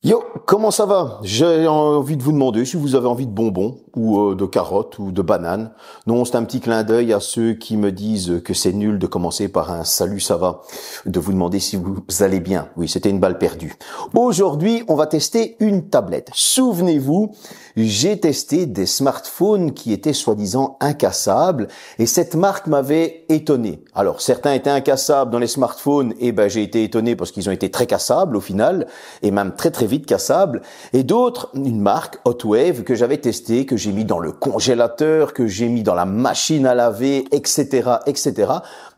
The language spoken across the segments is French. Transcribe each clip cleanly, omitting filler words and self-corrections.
Yo, comment ça va? J'ai envie de vous demander si vous avez envie de bonbons ou de carottes ou de bananes. Non, c'est un petit clin d'œil à ceux qui me disent que c'est nul de commencer par un salut, ça va, de vous demander si vous allez bien. Oui, c'était une balle perdue. Aujourd'hui, on va tester une tablette. Souvenez-vous, j'ai testé des smartphones qui étaient soi-disant incassables et cette marque m'avait étonné. Alors, certains étaient incassables dans les smartphones et j'ai été étonné parce qu'ils ont été très cassables au final et même très vite cassables, et d'autres, une marque Hotwave que j'avais testé, que j'ai mis dans le congélateur, que j'ai mis dans la machine à laver, etc.,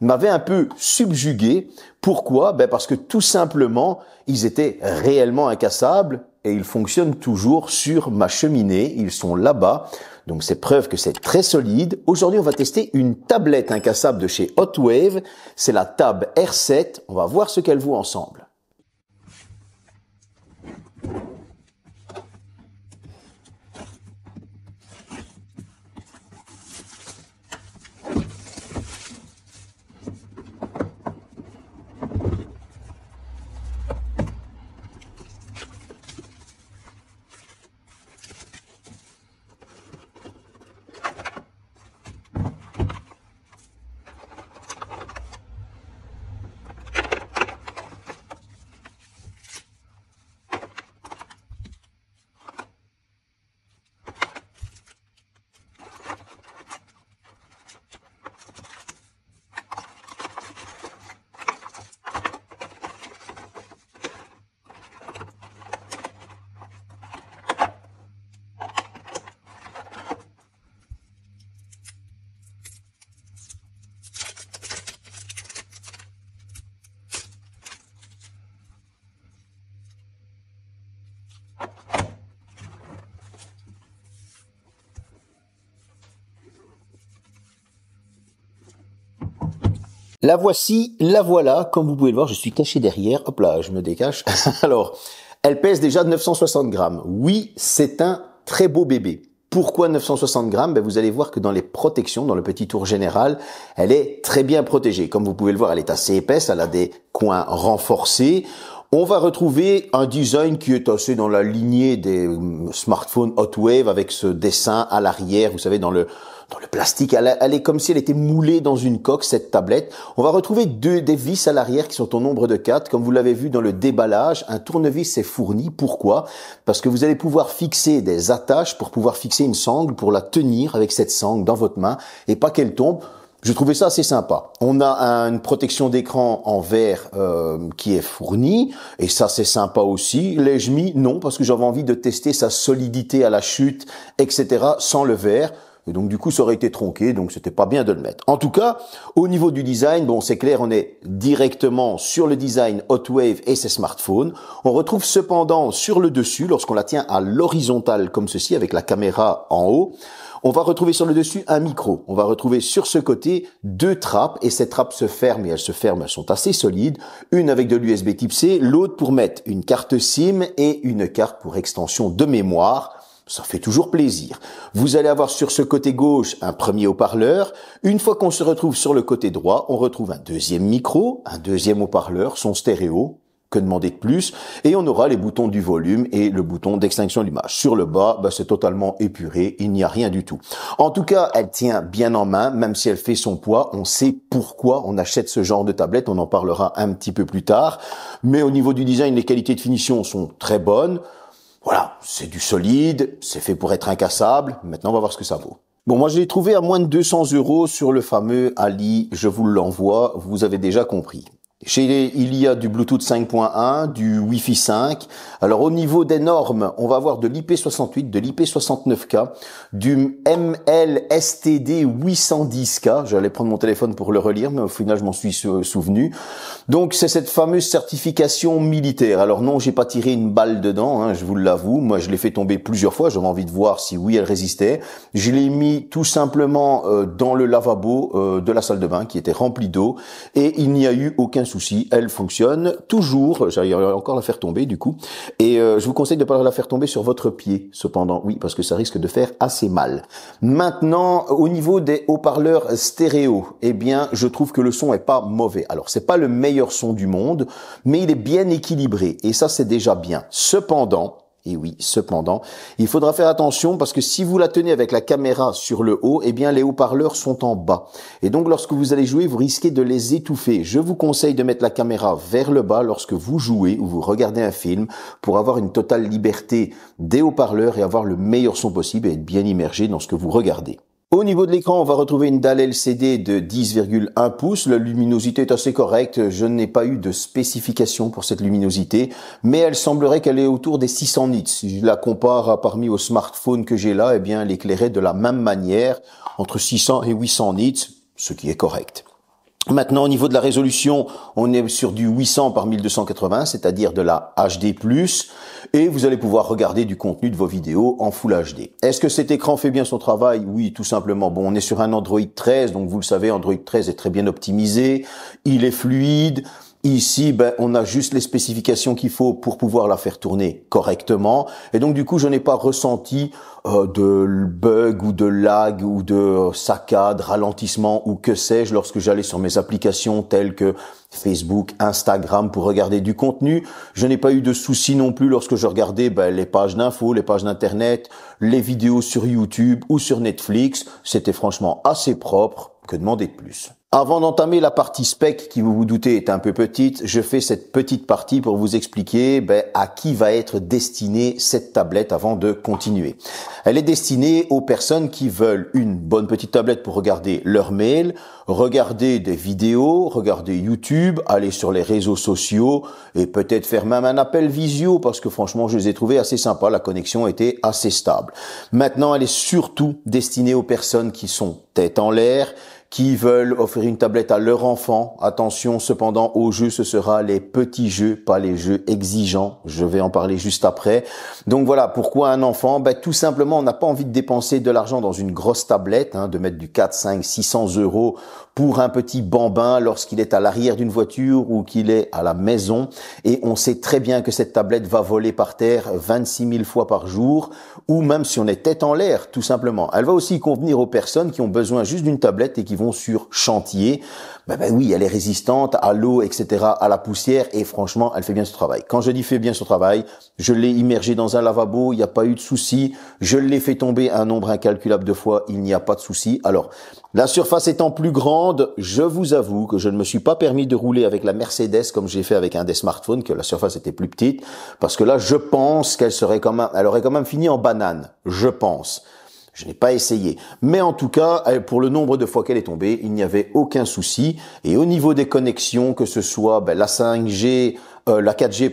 m'avait un peu subjugué. Pourquoi? Parce que tout simplement, ils étaient réellement incassables et ils fonctionnent toujours sur ma cheminée. Ils sont là-bas. Donc c'est preuve que c'est très solide. Aujourd'hui, on va tester une tablette incassable de chez Hotwave. C'est la Tab R7. On va voir ce qu'elle vaut ensemble. La voici, la voilà. Comme vous pouvez le voir, je suis caché derrière. Hop là, je me décache. Alors, elle pèse déjà 960 grammes. Oui, c'est un très beau bébé. Pourquoi 960 grammes? Vous allez voir que dans les protections, dans le petit tour général, elle est très bien protégée. Comme vous pouvez le voir, elle est assez épaisse. Elle a des coins renforcés. On va retrouver un design qui est assez dans la lignée des smartphones Hotwave avec ce dessin à l'arrière, vous savez, dans le plastique. Elle est comme si elle était moulée dans une coque, cette tablette. On va retrouver des vis à l'arrière qui sont au nombre de 4. Comme vous l'avez vu dans le déballage, un tournevis est fourni. Pourquoi? Parce que vous allez pouvoir fixer des attaches pour pouvoir fixer une sangle, pour la tenir avec cette sangle dans votre main et pas qu'elle tombe. Je trouvais ça assez sympa. On a une protection d'écran en verre qui est fournie et ça c'est sympa aussi. L'ai-je mis? Non, parce que j'avais envie de tester sa solidité à la chute, etc. sans le verre. Et donc du coup ça aurait été tronqué, donc c'était pas bien de le mettre. En tout cas, au niveau du design, bon c'est clair, on est directement sur le design Hotwave et ses smartphones. On retrouve cependant sur le dessus, lorsqu'on la tient à l'horizontale comme ceci, avec la caméra en haut, on va retrouver sur le dessus un micro. On va retrouver sur ce côté 2 trappes et ces trappes se ferment et elles se ferment, elles sont assez solides. Une avec de l'USB type C, l'autre pour mettre une carte SIM et une carte pour extension de mémoire. Ça fait toujours plaisir. Vous allez avoir sur ce côté gauche un premier haut-parleur. Une fois qu'on se retrouve sur le côté droit, on retrouve un deuxième micro, un deuxième haut-parleur, son stéréo. Que demander de plus? Et on aura les boutons du volume et le bouton d'extinction de l'image. Sur le bas, c'est totalement épuré, il n'y a rien du tout. En tout cas, elle tient bien en main, même si elle fait son poids. On sait pourquoi on achète ce genre de tablette, on en parlera un petit peu plus tard. Mais au niveau du design, les qualités de finition sont très bonnes. Voilà, c'est du solide, c'est fait pour être incassable. Maintenant, on va voir ce que ça vaut. Bon, moi, je l'ai trouvé à moins de 200 € sur le fameux Ali. Je vous l'envoie, vous avez déjà compris. Il y a du Bluetooth 5.1, du Wi-Fi 5. Alors au niveau des normes, on va avoir de l'IP68, de l'IP69K, du MLSTD 810K. J'allais prendre mon téléphone pour le relire, mais au final je m'en suis souvenu. Donc c'est cette fameuse certification militaire. Alors non, j'ai pas tiré une balle dedans, je vous l'avoue. Moi je l'ai fait tomber plusieurs fois, j'avais envie de voir si oui elle résistait. Je l'ai mis tout simplement dans le lavabo de la salle de bain qui était rempli d'eau et il n'y a eu aucun souci souci, elle fonctionne toujours. J'arrive encore à la faire tomber du coup. Et je vous conseille de ne pas la faire tomber sur votre pied, cependant. Oui, parce que ça risque de faire assez mal. Maintenant, au niveau des haut-parleurs stéréo, eh bien, je trouve que le son est pas mauvais. Alors, c'est pas le meilleur son du monde, mais il est bien équilibré. Et ça, c'est déjà bien. Cependant, et oui, cependant, il faudra faire attention parce que si vous la tenez avec la caméra sur le haut, eh bien les haut-parleurs sont en bas. Et donc lorsque vous allez jouer, vous risquez de les étouffer. Je vous conseille de mettre la caméra vers le bas lorsque vous jouez ou vous regardez un film pour avoir une totale liberté des haut-parleurs et avoir le meilleur son possible et être bien immergé dans ce que vous regardez. Au niveau de l'écran, on va retrouver une dalle LCD de 10,1 pouces. La luminosité est assez correcte. Je n'ai pas eu de spécification pour cette luminosité, mais elle semblerait qu'elle est autour des 600 nits. Si je la compare à parmi aux smartphones que j'ai là, eh bien, elle éclairait de la même manière, entre 600 et 800 nits, ce qui est correct. Maintenant, au niveau de la résolution, on est sur du 800 par 1280, c'est-à-dire de la HD+, et vous allez pouvoir regarder du contenu de vos vidéos en Full HD. Est-ce que cet écran fait bien son travail? Oui, tout simplement. Bon, on est sur un Android 13, donc vous le savez, Android 13 est très bien optimisé, il est fluide. Ici, on a juste les spécifications qu'il faut pour pouvoir la faire tourner correctement. Et donc, du coup, je n'ai pas ressenti de bug ou de lag ou de saccade, ralentissement ou que sais-je lorsque j'allais sur mes applications telles que Facebook, Instagram pour regarder du contenu. Je n'ai pas eu de soucis non plus lorsque je regardais les pages d'infos, les pages d'internet, les vidéos sur YouTube ou sur Netflix. C'était franchement assez propre. Que demander de plus? Avant d'entamer la partie spec qui, vous vous doutez, est un peu petite, je fais cette petite partie pour vous expliquer à qui va être destinée cette tablette avant de continuer. Elle est destinée aux personnes qui veulent une bonne petite tablette pour regarder leur mail, regarder des vidéos, regarder YouTube, aller sur les réseaux sociaux et peut-être faire même un appel visio parce que franchement, je les ai trouvés assez sympas. La connexion était assez stable. Maintenant, elle est surtout destinée aux personnes qui sont tête en l'air, qui veulent offrir une tablette à leur enfant. Attention, cependant, aux jeux, ce sera les petits jeux, pas les jeux exigeants. Je vais en parler juste après. Donc voilà, pourquoi un enfant? Tout simplement, on n'a pas envie de dépenser de l'argent dans une grosse tablette, de mettre du 4, 5, 600 € pour un petit bambin lorsqu'il est à l'arrière d'une voiture ou qu'il est à la maison. Et on sait très bien que cette tablette va voler par terre 26 000 fois par jour, ou même si on est tête en l'air, tout simplement. Elle va aussi convenir aux personnes qui ont besoin juste d'une tablette et qui vont sur chantier. Oui, elle est résistante à l'eau, etc., à la poussière, et franchement, elle fait bien ce travail. Quand je dis fait bien son travail, je l'ai immergée dans un lavabo, il n'y a pas eu de souci. Je l'ai fait tomber un nombre incalculable de fois, il n'y a pas de souci. Alors, la surface étant plus grande, je vous avoue que je ne me suis pas permis de rouler avec la Mercedes comme j'ai fait avec un des smartphones, que la surface était plus petite, parce que là, je pense qu'elle aurait quand même fini en banane. Je pense. Je n'ai pas essayé. Mais en tout cas, pour le nombre de fois qu'elle est tombée, il n'y avait aucun souci. Et au niveau des connexions, que ce soit la 5G, la 4G,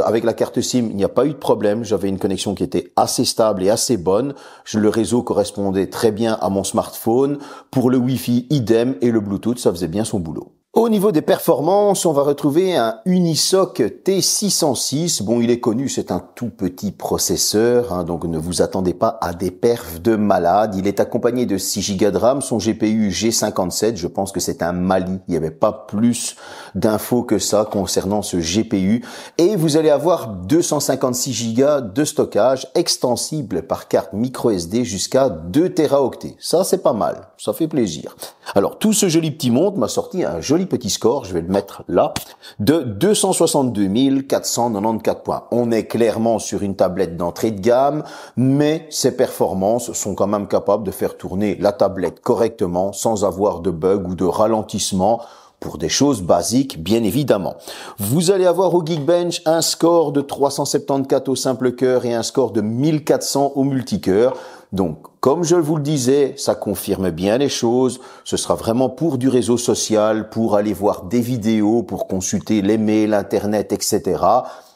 avec la carte SIM, il n'y a pas eu de problème. J'avais une connexion qui était assez stable et assez bonne. Le réseau correspondait très bien à mon smartphone. Pour le Wi-Fi, idem. Et le Bluetooth, ça faisait bien son boulot. Au niveau des performances, on va retrouver un Unisoc T606. Bon, il est connu, c'est un tout petit processeur, donc ne vous attendez pas à des perfs de malade. Il est accompagné de 6 Go de RAM, son GPU G57, je pense que c'est un Mali. Il n'y avait pas plus d'infos que ça concernant ce GPU. Et vous allez avoir 256 Go de stockage extensible par carte microSD jusqu'à 2 Teraoctets. Ça, c'est pas mal, ça fait plaisir. Alors, tout ce joli petit monde m'a sorti un joli petit score, je vais le mettre là, de 262 494 points. On est clairement sur une tablette d'entrée de gamme, mais ses performances sont quand même capables de faire tourner la tablette correctement sans avoir de bug ou de ralentissement pour des choses basiques, bien évidemment. Vous allez avoir au Geekbench un score de 374 au simple cœur et un score de 1400 au multicœur. Donc, comme je vous le disais, ça confirme bien les choses. Ce sera vraiment pour du réseau social, pour aller voir des vidéos, pour consulter les mails, Internet, etc.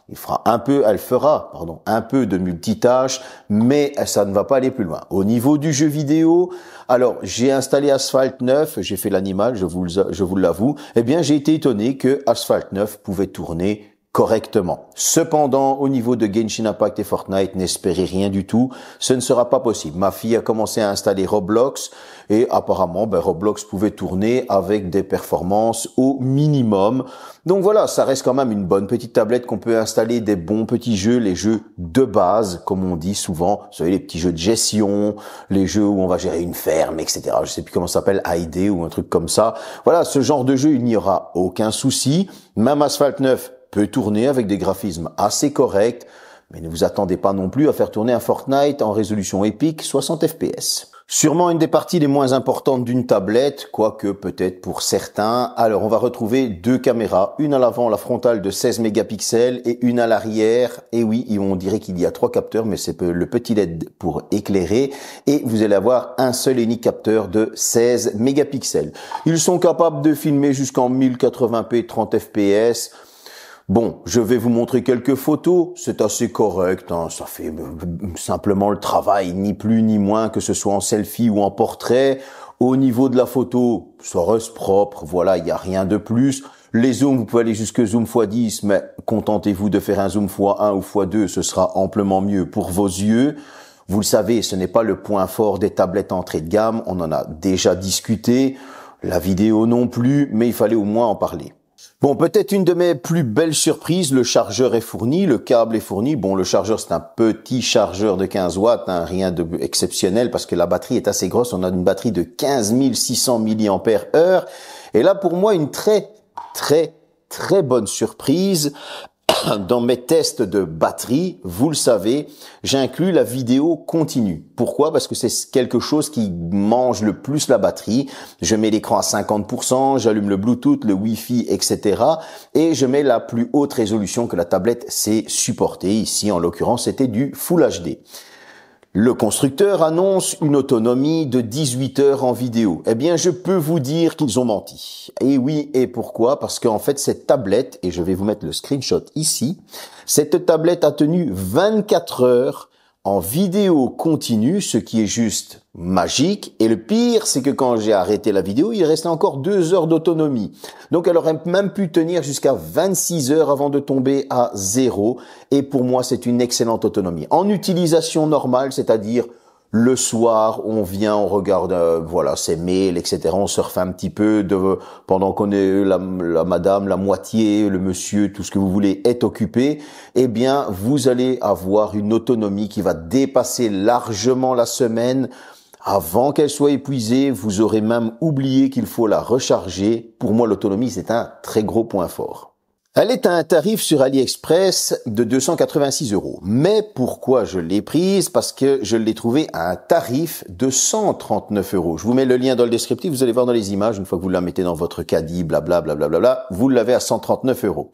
Elle fera un peu de multitâche, mais ça ne va pas aller plus loin. Au niveau du jeu vidéo, alors, j'ai installé Asphalt 9, j'ai fait l'animal, je vous l'avoue. Eh bien, j'ai été étonné que Asphalt 9 pouvait tourner correctement. Cependant, au niveau de Genshin Impact et Fortnite, n'espérez rien du tout. Ce ne sera pas possible. Ma fille a commencé à installer Roblox et apparemment, Roblox pouvait tourner avec des performances au minimum. Donc voilà, ça reste quand même une bonne petite tablette qu'on peut installer des bons petits jeux, les jeux de base, comme on dit souvent. Vous savez, les petits jeux de gestion, les jeux où on va gérer une ferme, etc. Je sais plus comment ça s'appelle, ID ou un truc comme ça. Voilà, ce genre de jeu, il n'y aura aucun souci. Même Asphalt 9 peut tourner avec des graphismes assez corrects, mais ne vous attendez pas non plus à faire tourner un Fortnite en résolution épique 60 fps. Sûrement une des parties les moins importantes d'une tablette, quoique peut-être pour certains. Alors on va retrouver deux caméras, une à l'avant, la frontale de 16 mégapixels et une à l'arrière. Et oui, on dirait qu'il y a 3 capteurs, mais c'est le petit LED pour éclairer. Et vous allez avoir un seul et unique capteur de 16 mégapixels. Ils sont capables de filmer jusqu'en 1080p 30 fps. Bon, je vais vous montrer quelques photos, c'est assez correct, hein. Ça fait simplement le travail, ni plus ni moins, que ce soit en selfie ou en portrait. Au niveau de la photo, ça reste propre, voilà, il n'y a rien de plus. Les zooms, vous pouvez aller jusque zoom x10, mais contentez-vous de faire un zoom x1 ou x2, ce sera amplement mieux pour vos yeux. Vous le savez, ce n'est pas le point fort des tablettes entrée de gamme, on en a déjà discuté, la vidéo non plus, mais il fallait au moins en parler. Bon, peut-être une de mes plus belles surprises, le chargeur est fourni, le câble est fourni. Bon, le chargeur, c'est un petit chargeur de 15 watts, hein, rien de exceptionnel parce que la batterie est assez grosse. On a une batterie de 15 600 mAh. Et là, pour moi, une très bonne surprise. Dans mes tests de batterie, vous le savez, j'inclus la vidéo continue. Pourquoi? Parce que c'est quelque chose qui mange le plus la batterie. Je mets l'écran à 50%, j'allume le Bluetooth, le Wi-Fi, etc. Et je mets la plus haute résolution que la tablette sait supporter. Ici, en l'occurrence, c'était du Full HD. Le constructeur annonce une autonomie de 18 heures en vidéo. Eh bien, je peux vous dire qu'ils ont menti. Et oui, et pourquoi? Parce qu'en fait, cette tablette, et je vais vous mettre le screenshot ici, cette tablette a tenu 24 heures en vidéo continue, ce qui est juste magique. Et le pire, c'est que quand j'ai arrêté la vidéo, il restait encore 2 heures d'autonomie. Donc elle aurait même pu tenir jusqu'à 26 heures avant de tomber à 0. Et pour moi, c'est une excellente autonomie. En utilisation normale, c'est-à-dire le soir, on vient, on regarde, voilà, ses mails, etc. On surfe un petit peu pendant qu'on est la madame, la moitié, le monsieur, tout ce que vous voulez est occupé. Eh bien, vous allez avoir une autonomie qui va dépasser largement la semaine. Avant qu'elle soit épuisée, vous aurez même oublié qu'il faut la recharger. Pour moi, l'autonomie, c'est un très gros point fort. Elle est à un tarif sur AliExpress de 286 €. Mais pourquoi je l'ai prise? Parce que je l'ai trouvée à un tarif de 139 €. Je vous mets le lien dans le descriptif, vous allez voir dans les images, une fois que vous la mettez dans votre caddie, blablabla, vous l'avez à 139 €.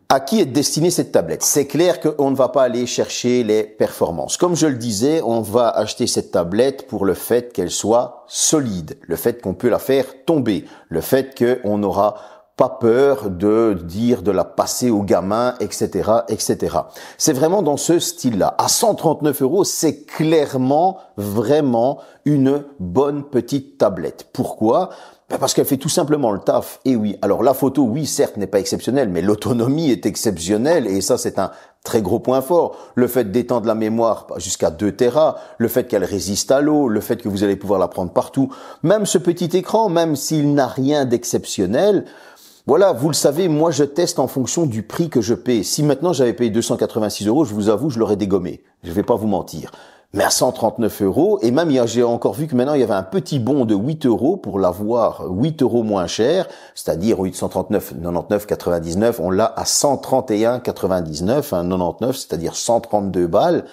À qui est destinée cette tablette? C'est clair qu'on ne va pas aller chercher les performances. Comme je le disais, on va acheter cette tablette pour le fait qu'elle soit solide, le fait qu'on peut la faire tomber, le fait qu'on aura pas peur de la passer aux gamins, etc., etc. C'est vraiment dans ce style-là. À 139 €, c'est clairement, vraiment une bonne petite tablette. Pourquoi? Parce qu'elle fait tout simplement le taf. Et oui, alors la photo, oui, certes, n'est pas exceptionnelle, mais l'autonomie est exceptionnelle et ça, c'est un très gros point fort. Le fait d'étendre la mémoire jusqu'à 2 Tera, le fait qu'elle résiste à l'eau, le fait que vous allez pouvoir la prendre partout. Même ce petit écran, même s'il n'a rien d'exceptionnel, voilà, vous le savez, moi je teste en fonction du prix que je paie. Si maintenant j'avais payé 286 €, je vous avoue, je l'aurais dégommé. Je vais pas vous mentir. Mais à 139 €, et même j'ai encore vu que maintenant il y avait un petit bon de 8 € pour l'avoir 8 € moins cher, c'est-à-dire au lieu de 139,99, on l'a à 131,99, 99, c'est-à-dire 132 balles.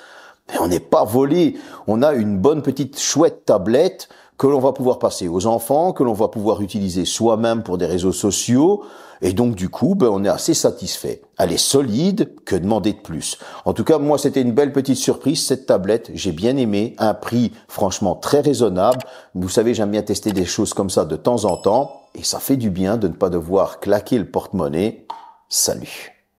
Mais on n'est pas volé. On a une bonne petite chouette tablette que l'on va pouvoir passer aux enfants, que l'on va pouvoir utiliser soi-même pour des réseaux sociaux. Et donc, du coup, on est assez satisfait. Elle est solide, que demander de plus? En tout cas, moi, c'était une belle petite surprise, cette tablette. J'ai bien aimé. Un prix, franchement, très raisonnable. Vous savez, j'aime bien tester des choses comme ça de temps en temps. Et ça fait du bien de ne pas devoir claquer le porte-monnaie. Salut!